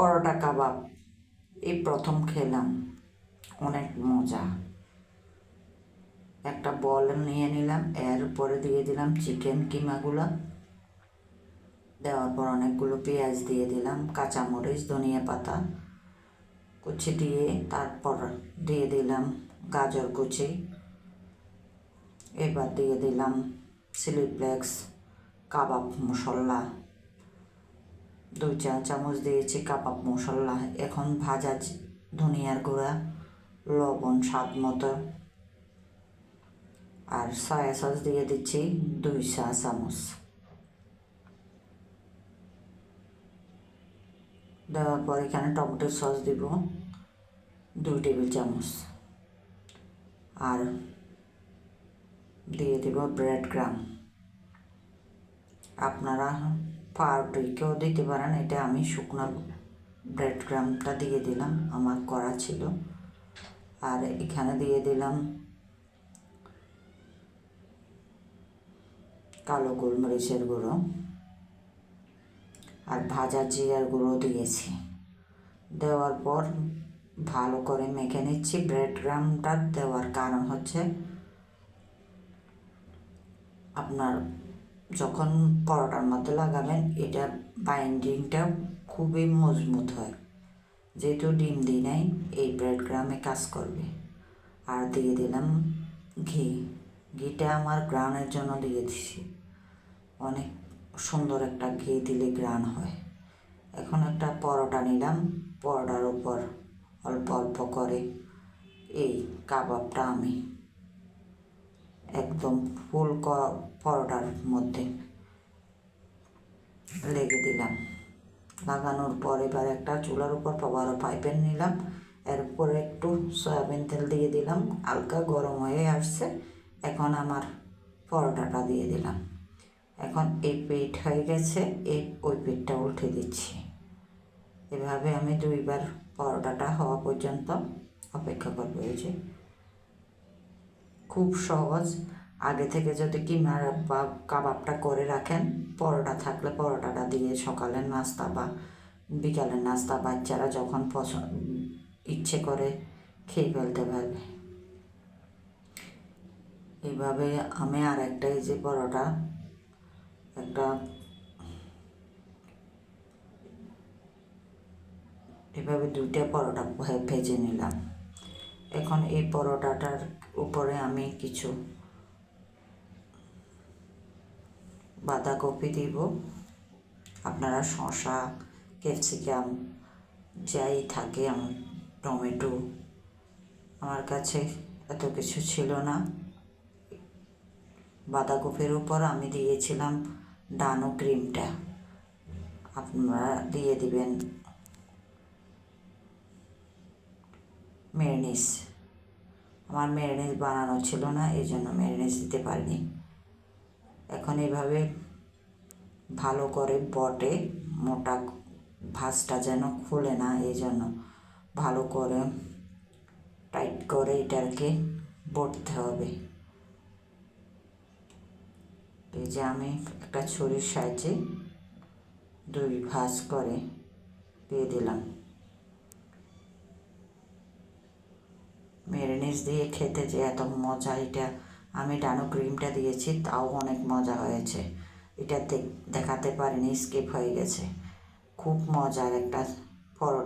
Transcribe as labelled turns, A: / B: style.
A: পরোটা কাবাব এই প্রথম খেলাম, অনেক মজা। একটা বল নিয়ে নিলাম, এর উপরে দিয়ে দিলাম চিকেন কিমাগুলো, দেওয়ার পর অনেকগুলো পেঁয়াজ দিয়ে দিলাম, কাঁচামরিচ, ধনিয়া পাতা কুচি দিয়ে, তারপর দিয়ে দিলাম গাজর কুচি, এবার দিয়ে দিলাম চিলি ফ্লেক্স, কাবাব মশলা 2 চা চামচ দিয়েছি কাবাব মশলা। এখন ভাজা ধনিয়ার গুঁড়া, লবণ স্বাদ মতো, আর সয়া সস দিয়ে দিচ্ছি 2 চা চামচ। দেওয়ার পর এখানে টমেটো সস দিব 2 টেবিল চামচ, আর দিয়ে দেব ব্রেড ক্রাম্ব। আপনারা পাউরুটিকেও দিতে পারেন, এটা আমি শুকনো ব্রেড ক্রাম্বটা দিয়ে দিলাম, আমার করা ছিল। আর এখানে দিয়ে দিলাম কালো গোলমরিচের গুঁড়ো, আর ভাজা জিরার গুঁড়ো দিয়েছি। দেওয়ার পর ভালো করে মেখে নিচ্ছি। ব্রেড ক্রাম্বটা দেওয়ার কারণ হচ্ছে আপনার যখন পরোটার মধ্যে লাগাবেন এটা বাইন্ডিংটা খুবই মজবুত হয়, যেহেতু ডিম দিই নাই এই ব্রেড ক্রাম্বে কাজ করবে। আর দিয়ে দিলাম ঘিটা আমার গ্রানের জন্য দিয়ে দিছি, অনেক সুন্দর একটা ঘি দিলে গ্রান হয়। এখন একটা পরোটা নিলাম, পরোটার উপর অল্প অল্প করে এই কাবাবটা আমি একদম ফুল পরোটার মধ্যে লেগে দিলাম। লাগানোর পর এবার একটা চুলার উপর আবারও পাইপেন নিলাম, এর উপরে একটু সয়াবিন তেল দিয়ে দিলাম, হালকা গরম হয়ে আসছে। এখন আমার পরোটাটা দিয়ে দিলাম। এখন এই পিঠ হয়ে গেছে, ওই পিঠটা উল্টে দিচ্ছি। এভাবে আমি 2বার পরোটাটা হওয়া পর্যন্ত অপেক্ষা করবো। এই যে খুব সহজ, আগে থেকে যদি কিমা বা কাবাবটা করে রাখেন, পরোটা থাকলে পরোটাটা দিয়ে সকালের নাস্তা বা বিকালের নাস্তা বাচ্চারা যখন ইচ্ছে করে খেয়ে ফেলতে পারবে। এইভাবে আমি আর একটা এই যে পরোটা একটা এভাবে 2টা পরোটা ভেজে নিলাম। এখন এই পরোটাটার উপরে আমি কিছু বাঁধাকপি দিব, আপনারা শসা, ক্যাপসিকাম যাই থাকে, টমেটো, আমার কাছে এত কিছু ছিল না। বাঁধাকপির উপর আমি দিয়েছিলাম ডানো ক্রিমটা, আপনারা দিয়ে দিবেন মেয়োনিজ। আমার মেয়োনিজ বানানো ছিল না, এই জন্য মেয়োনিজ দিতে পারিনি। এখন এইভাবে ভালো করে বটে, মোটা ভাঁজটা যেন খুলে না, এই জন্য ভালো করে টাইট করে এটাকে বটতে হবে। এই যে আমি একটা ছুরির সাহায্যে 2 ভাঁজ করে দিয়ে দিলাম। মেয়োনিজ দিয়ে খেতে যে এত মজা, এটা আমি ডানো ক্রিমটা দিয়েছি তাও অনেক মজা হয়েছে। এটা দেখাতে পারিনি, স্কিপ হয়ে গেছে। খুব মজার একটা পরোটা।